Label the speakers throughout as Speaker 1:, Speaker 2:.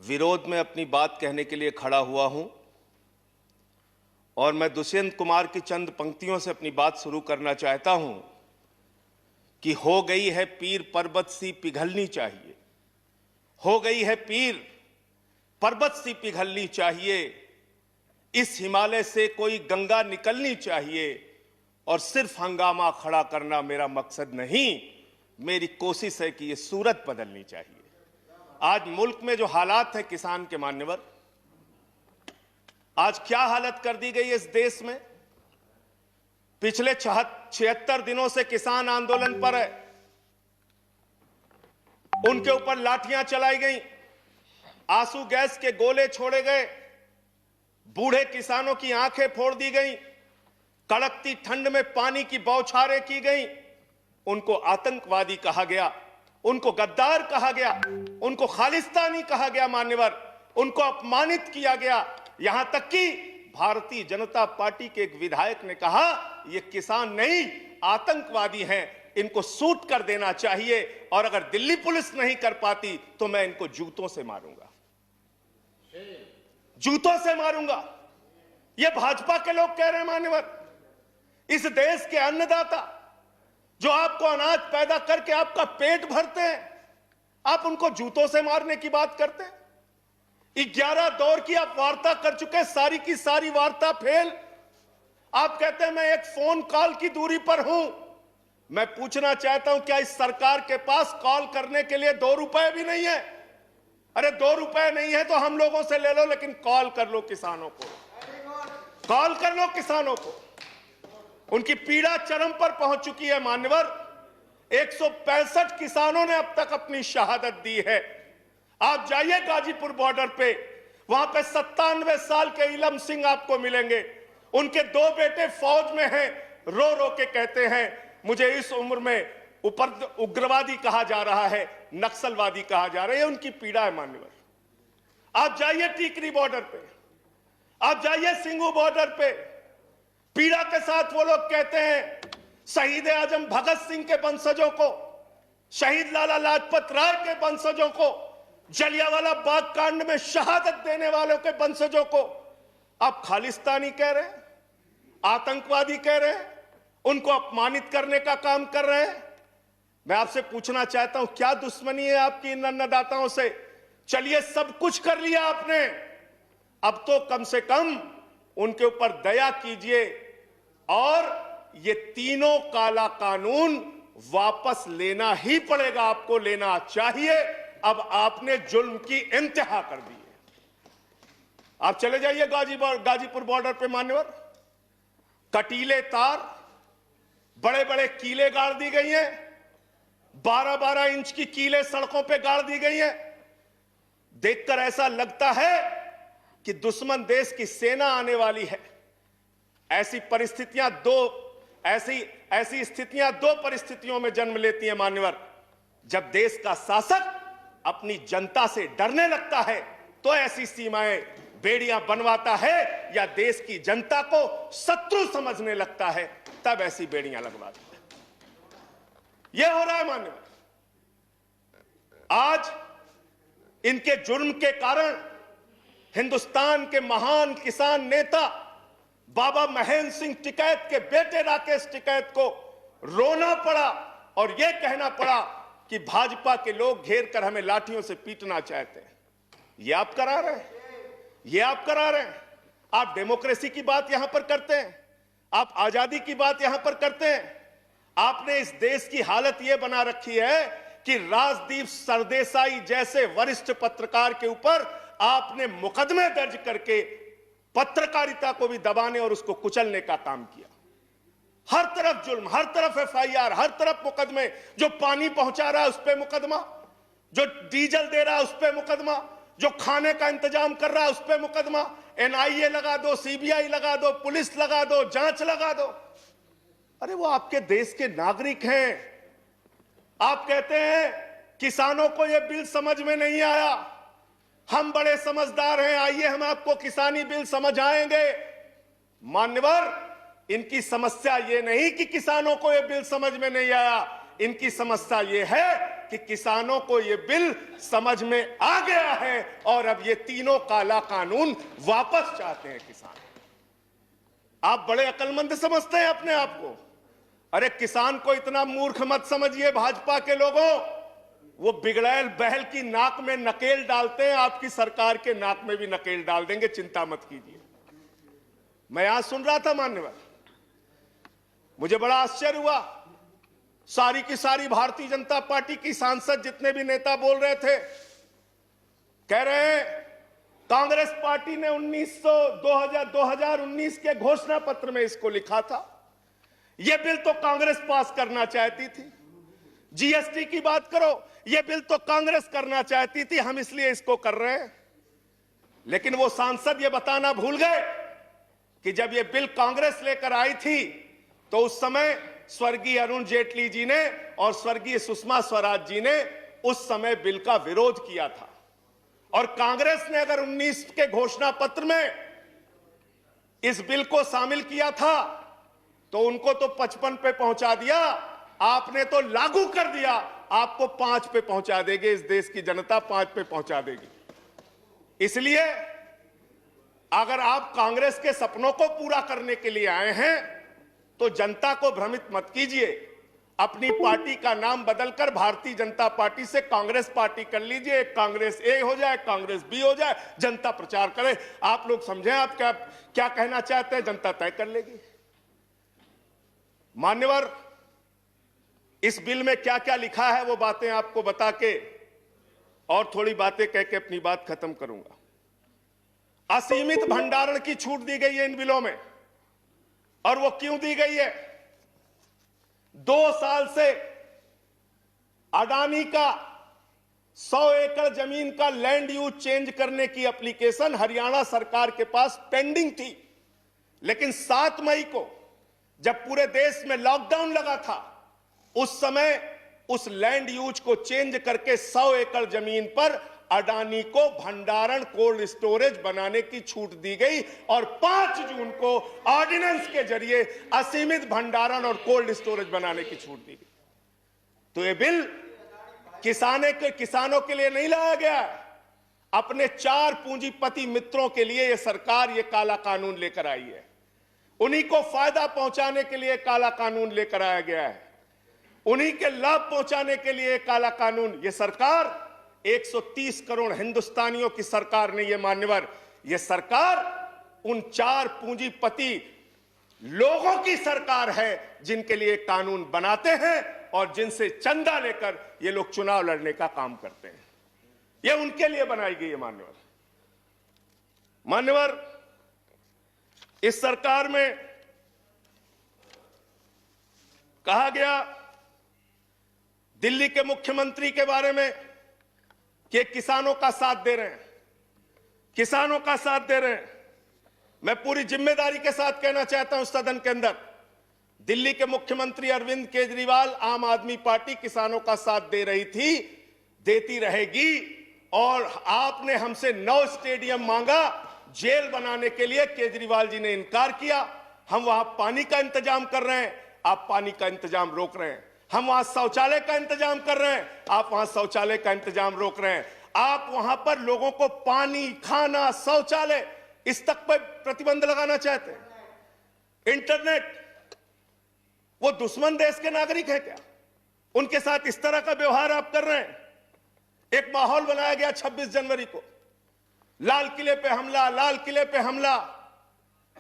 Speaker 1: विरोध में अपनी बात कहने के लिए खड़ा हुआ हूं और मैं दुष्यंत कुमार की चंद पंक्तियों से अपनी बात शुरू करना चाहता हूं कि हो गई है पीर पर्वत सी पिघलनी चाहिए, हो गई है पीर पर्वत सी पिघलनी चाहिए, इस हिमालय से कोई गंगा निकलनी चाहिए और सिर्फ हंगामा खड़ा करना मेरा मकसद नहीं, मेरी कोशिश है कि ये सूरत बदलनी चाहिए। आज मुल्क में जो हालात है किसान के मान्यवर, आज क्या हालत कर दी गई है इस देश में। पिछले 76 दिनों से किसान आंदोलन पर है, उनके ऊपर लाठियां चलाई गई, आंसू गैस के गोले छोड़े गए, बूढ़े किसानों की आंखें फोड़ दी गई, कड़कती ठंड में पानी की बौछारें की गई, उनको आतंकवादी कहा गया, उनको गद्दार कहा गया, उनको खालिस्तानी कहा गया मान्यवर, उनको अपमानित किया गया। यहां तक कि भारतीय जनता पार्टी के एक विधायक ने कहा ये किसान नहीं आतंकवादी हैं, इनको शूट कर देना चाहिए और अगर दिल्ली पुलिस नहीं कर पाती तो मैं इनको जूतों से मारूंगा, जूतों से मारूंगा। ये भाजपा के लोग कह रहे हैं मान्यवर। इस देश के अन्नदाता जो आपको अनाज पैदा करके आपका पेट भरते हैं, आप उनको जूतों से मारने की बात करते हैं। 11 दौर की आप वार्ता कर चुके, सारी की सारी वार्ता फेल। आप कहते हैं मैं एक फोन कॉल की दूरी पर हूं। मैं पूछना चाहता हूं क्या इस सरकार के पास कॉल करने के लिए 2 रुपए भी नहीं है? अरे 2 रुपए नहीं है तो हम लोगों से ले लो, लेकिन कॉल कर लो किसानों को, कॉल कर लो किसानों को। उनकी पीड़ा चरम पर पहुंच चुकी है मान्यवर। 165 किसानों ने अब तक अपनी शहादत दी है। आप जाइए गाजीपुर बॉर्डर पे, वहां पे 97 साल के इलम सिंह आपको मिलेंगे। उनके 2 बेटे फौज में हैं, रो रो के कहते हैं मुझे इस उम्र में ऊपर उग्रवादी कहा जा रहा है, नक्सलवादी कहा जा रहा है। उनकी पीड़ा है मान्यवर। आप जाइए टीकरी बॉर्डर पे, आप जाइए सिंगू बॉर्डर पे, पीड़ा के साथ वो लोग कहते हैं शहीद आजम भगत सिंह के वंशजों को, शहीद लाला लाजपत राय के वंशजों को, जलियांवाला बाग कांड में शहादत देने वालों के वंशजों को आप खालिस्तानी कह रहे हैं, आतंकवादी कह रहे हैं, उनको अपमानित करने का काम कर रहे हैं। मैं आपसे पूछना चाहता हूं क्या दुश्मनी है आपकी इन अन्नदाताओं से? चलिए सब कुछ कर लिया आपने, अब तो कम से कम उनके ऊपर दया कीजिए और ये तीनों काला कानून वापस लेना ही पड़ेगा, आपको लेना चाहिए। अब आपने जुल्म की इंतहा कर दी है। आप चले जाइए गाजीपुर बॉर्डर पे मान्यवर, कटीले तार, बड़े बड़े कीले गाड़ दी गई हैं, 12-12 इंच की कीले सड़कों पे गाड़ दी गई हैं। देखकर ऐसा लगता है कि दुश्मन देश की सेना आने वाली है। ऐसी स्थितियां दो परिस्थितियों में जन्म लेती हैं मान्यवर। जब देश का शासक अपनी जनता से डरने लगता है तो ऐसी सीमाएं बेड़ियां बनवाता है, या देश की जनता को शत्रु समझने लगता है तब ऐसी बेड़ियां लगवाता है। यह हो रहा है मान्यवर। आज इनके जुर्म के कारण हिंदुस्तान के महान किसान नेता बाबा महेंद्र सिंह टिकैत के बेटे राकेश टिकैत को रोना पड़ा और यह कहना पड़ा कि भाजपा के लोग घेर कर हमें लाठियों से पीटना चाहते हैं। यह आप करा रहे हैं, यह आप करा रहे हैं। आप डेमोक्रेसी की बात यहां पर करते हैं, आप आजादी की बात यहां पर करते हैं। आपने इस देश की हालत यह बना रखी है कि राजदीप सरदेसाई जैसे वरिष्ठ पत्रकार के ऊपर आपने मुकदमे दर्ज करके पत्रकारिता को भी दबाने और उसको कुचलने का काम किया। हर तरफ जुल्म, हर तरफ एफआईआर, हर तरफ मुकदमे। जो पानी पहुंचा रहा है उस पर मुकदमा, जो डीजल दे रहा है उस पर मुकदमा, जो खाने का इंतजाम कर रहा है उस पर मुकदमा। एनआईए लगा दो, सीबीआई लगा दो, पुलिस लगा दो, जांच लगा दो। अरे वो आपके देश के नागरिक हैं। आप कहते हैं किसानों को यह बिल समझ में नहीं आया, हम बड़े समझदार हैं, आइए हम आपको किसानी बिल समझाएंगे। मान्यवर, इनकी समस्या यह नहीं कि किसानों को यह बिल समझ में नहीं आया, इनकी समस्या ये है कि किसानों को ये बिल समझ में आ गया है और अब ये तीनों काला कानून वापस चाहते हैं किसान। आप बड़े अक्लमंद समझते हैं अपने आप को। अरे किसान को इतना मूर्ख मत समझिए भाजपा के लोगों। वो बिगड़ैल बहल की नाक में नकेल डालते हैं, आपकी सरकार के नाक में भी नकेल डाल देंगे, चिंता मत कीजिए। मैं यहां सुन रहा था मान्यवर, मुझे बड़ा आश्चर्य हुआ। सारी की सारी भारतीय जनता पार्टी की सांसद जितने भी नेता बोल रहे थे, कह रहे हैं कांग्रेस पार्टी ने 2019 के घोषणा पत्र में इसको लिखा था। यह बिल तो कांग्रेस पास करना चाहती थी। जीएसटी की बात करो, यह बिल तो कांग्रेस करना चाहती थी, हम इसलिए इसको कर रहे हैं। लेकिन वो सांसद ये बताना भूल गए कि जब यह बिल कांग्रेस लेकर आई थी तो उस समय स्वर्गीय अरुण जेटली जी ने और स्वर्गीय सुषमा स्वराज जी ने उस समय बिल का विरोध किया था। और कांग्रेस ने अगर 19 के घोषणा पत्र में इस बिल को शामिल किया था तो उनको तो 55 पे पहुंचा दिया, आपने तो लागू कर दिया। आपको 5 पे पहुंचा देगी, इस देश की जनता 5 पे पहुंचा देगी। इसलिए अगर आप कांग्रेस के सपनों को पूरा करने के लिए आए हैं तो जनता को भ्रमित मत कीजिए। अपनी पार्टी का नाम बदलकर भारतीय जनता पार्टी से कांग्रेस पार्टी कर लीजिए। कांग्रेस ए हो जाए, कांग्रेस बी हो जाए, जनता प्रचार करे। आप लोग समझें आप क्या कहना चाहते हैं, जनता तय कर लेगी। मान्यवर, इस बिल में क्या क्या लिखा है वो बातें आपको बता के और थोड़ी बातें कह के अपनी बात खत्म करूंगा। असीमित भंडारण की छूट दी गई है इन बिलों में, और वो क्यों दी गई है? 2 साल से अडानी का 100 एकड़ जमीन का लैंड यूज चेंज करने की एप्लीकेशन हरियाणा सरकार के पास पेंडिंग थी। लेकिन 7 मई को जब पूरे देश में लॉकडाउन लगा था, उस समय उस लैंड यूज को चेंज करके 100 एकड़ जमीन पर अडानी को भंडारण कोल्ड स्टोरेज बनाने की छूट दी गई और 5 जून को ऑर्डिनेंस के जरिए असीमित भंडारण और कोल्ड स्टोरेज बनाने की छूट दी गई। तो ये बिल किसानों के लिए नहीं लाया गया, अपने 4 पूंजीपति मित्रों के लिए ये सरकार ये काला कानून लेकर आई है। उन्हीं को फायदा पहुंचाने के लिए काला कानून लेकर आया गया है, उन्हीं के लाभ पहुंचाने के लिए काला कानून। ये सरकार 130 करोड़ हिंदुस्तानियों की सरकार नहीं है मान्यवर, यह सरकार उन 4 पूंजीपति लोगों की सरकार है जिनके लिए कानून बनाते हैं और जिनसे चंदा लेकर ये लोग चुनाव लड़ने का काम करते हैं। यह उनके लिए बनाई गई है मान्यवर। इस सरकार में कहा गया दिल्ली के मुख्यमंत्री के बारे में कि किसानों का साथ दे रहे हैं, किसानों का साथ दे रहे हैं। मैं पूरी जिम्मेदारी के साथ कहना चाहता हूं सदन के अंदर, दिल्ली के मुख्यमंत्री अरविंद केजरीवाल, आम आदमी पार्टी किसानों का साथ दे रही थी, देती रहेगी। और आपने हमसे 9 स्टेडियम मांगा जेल बनाने के लिए, केजरीवाल जी ने इनकार किया। हम वहां पानी का इंतजाम कर रहे हैं, आप पानी का इंतजाम रोक रहे हैं। हम वहां शौचालय का इंतजाम कर रहे हैं, आप वहां शौचालय का इंतजाम रोक रहे हैं। आप वहां पर लोगों को पानी, खाना, शौचालय इस तक पर प्रतिबंध लगाना चाहते हैं। इंटरनेट, वो दुश्मन देश के नागरिक है क्या? उनके साथ इस तरह का व्यवहार आप कर रहे हैं। एक माहौल बनाया गया 26 जनवरी को, लाल किले पे हमला, लाल किले पे हमला।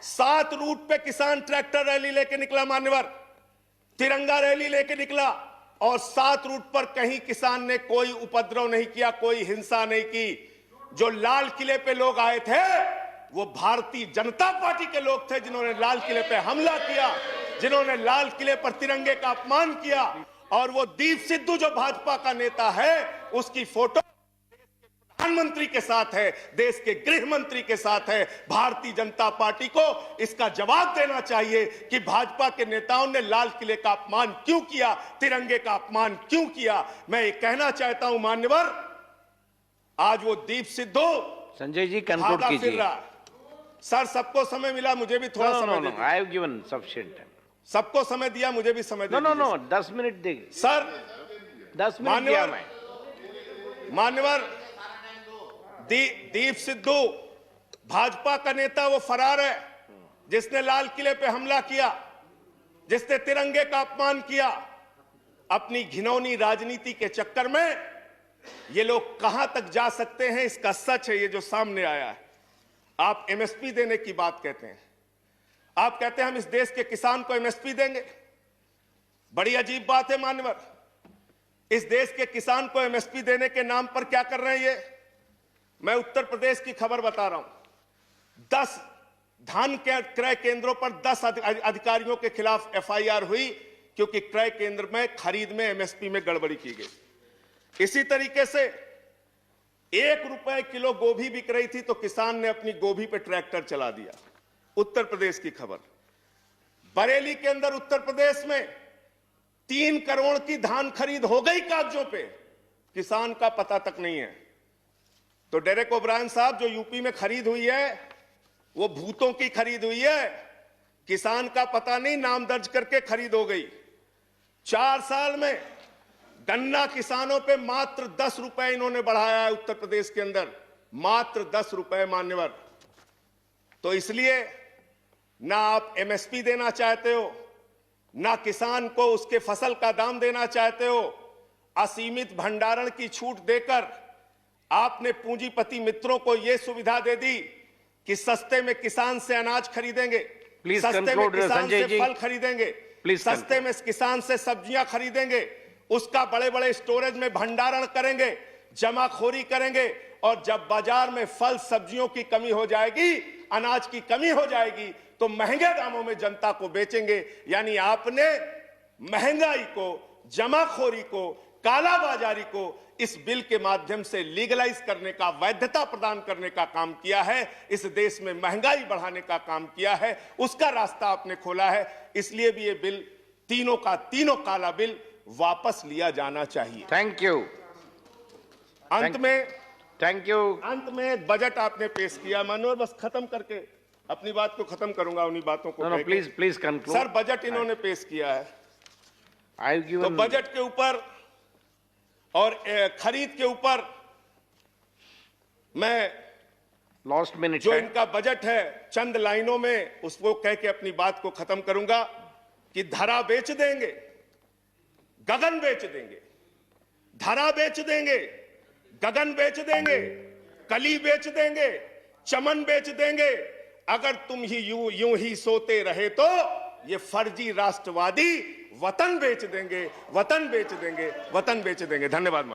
Speaker 1: 7 रूट पे किसान ट्रैक्टर रैली लेके निकला मान्यवर, तिरंगा रैली लेके निकला, और 7 रूट पर कहीं किसान ने कोई उपद्रव नहीं किया, कोई हिंसा नहीं की। जो लाल किले पे लोग आए थे वो भारतीय जनता पार्टी के लोग थे जिन्होंने लाल किले पे हमला किया, जिन्होंने लाल किले पर तिरंगे का अपमान किया। और वो दीप सिद्धू जो भाजपा का नेता है, उसकी फोटो प्रधानमंत्री के साथ है, देश के गृह मंत्री के साथ है। भारतीय जनता पार्टी को इसका जवाब देना चाहिए कि भाजपा के नेताओं ने लाल किले का अपमान क्यों किया, तिरंगे का अपमान क्यों किया। मैं ये कहना चाहता हूं मान्यवर, आज वो दीप सिद्धू
Speaker 2: संजय जी कंक्लूड कीजिए।
Speaker 1: सर सबको समय मिला, मुझे भी थोड़ा समय दीजिए।
Speaker 2: I have given sufficient time.
Speaker 1: सबको समय दिया, मुझे भी समय
Speaker 2: नो नो
Speaker 1: दीजिए।
Speaker 2: नो 10 मिनट देंगे,
Speaker 1: सर
Speaker 2: 10 मिनट दिया मैं।
Speaker 1: मान्यवर दीप सिद्धू भाजपा का नेता वो फरार है जिसने लाल किले पे हमला किया, जिसने तिरंगे का अपमान किया। अपनी घिनौनी राजनीति के चक्कर में ये लोग कहां तक जा सकते हैं, इसका सच है ये जो सामने आया है। आप एमएसपी देने की बात कहते हैं, आप कहते हैं हम इस देश के किसान को एमएसपी देंगे। बड़ी अजीब बात है मान्यवर, इस देश के किसान को एमएसपी देने के नाम पर क्या कर रहे हैं ये? मैं उत्तर प्रदेश की खबर बता रहा हूं। 10 धान के क्रय केंद्रों पर 10 अधिकारियों के खिलाफ एफआईआर हुई क्योंकि क्रय केंद्र में खरीद में एमएसपी में गड़बड़ी की गई। इसी तरीके से 1 रुपए किलो गोभी बिक रही थी तो किसान ने अपनी गोभी पे ट्रैक्टर चला दिया। उत्तर प्रदेश की खबर। बरेली के अंदर उत्तर प्रदेश में 3 करोड़ की धान खरीद हो गई कागजों पे, किसान का पता तक नहीं है। तो डेरेक ओब्रायन साहब, जो यूपी में खरीद हुई है वो भूतों की खरीद हुई है, किसान का पता नहीं, नाम दर्ज करके खरीद हो गई। 4 साल में गन्ना किसानों पे मात्र 10 रुपए इन्होंने बढ़ाया है उत्तर प्रदेश के अंदर, मात्र 10 रुपए मान्यवर। तो इसलिए ना आप एमएसपी देना चाहते हो, ना किसान को उसके फसल का दाम देना चाहते हो। असीमित भंडारण की छूट देकर आपने पूंजीपति मित्रों को यह सुविधा दे दी कि सस्ते में किसान से अनाज खरीदेंगे, सस्ते में किसान से फल खरीदेंगे, सस्ते में किसान से सब्जियां खरीदेंगे, उसका बड़े बड़े स्टोरेज में भंडारण करेंगे, जमाखोरी करेंगे, और जब बाजार में फल सब्जियों की कमी हो जाएगी, अनाज की कमी हो जाएगी, तो महंगे दामों में जनता को बेचेंगे। यानी आपने महंगाई को, जमाखोरी को, कालाबाजारी को इस बिल के माध्यम से लीगलाइज करने का, वैधता प्रदान करने का काम किया है। इस देश में महंगाई बढ़ाने का काम किया है, उसका रास्ता आपने खोला है। इसलिए भी ये बिल, तीनों का तीनों काला बिल वापस लिया जाना चाहिए।
Speaker 2: Thank you.
Speaker 1: अंत में बजट आपने पेश किया। मनोहर, बस खत्म करके अपनी बात को खत्म करूंगा, उन्हीं बातों को।
Speaker 2: Please conclude.
Speaker 1: सर, बजट इन्होंने पेश किया है, तो बजट के ऊपर और खरीद के ऊपर मैं
Speaker 2: लास्ट मिनट
Speaker 1: जो इनका बजट है चंद लाइनों में उसको कह के अपनी बात को खत्म करूंगा कि धरा बेच देंगे, गगन बेच देंगे। धरा बेच देंगे, गगन बेच देंगे, कली बेच देंगे, चमन बेच देंगे। अगर तुम ही यूं ही सोते रहे तो ये फर्जी राष्ट्रवादी वतन बेच देंगे, वतन बेच देंगे, वतन बेच देंगे। धन्यवाद।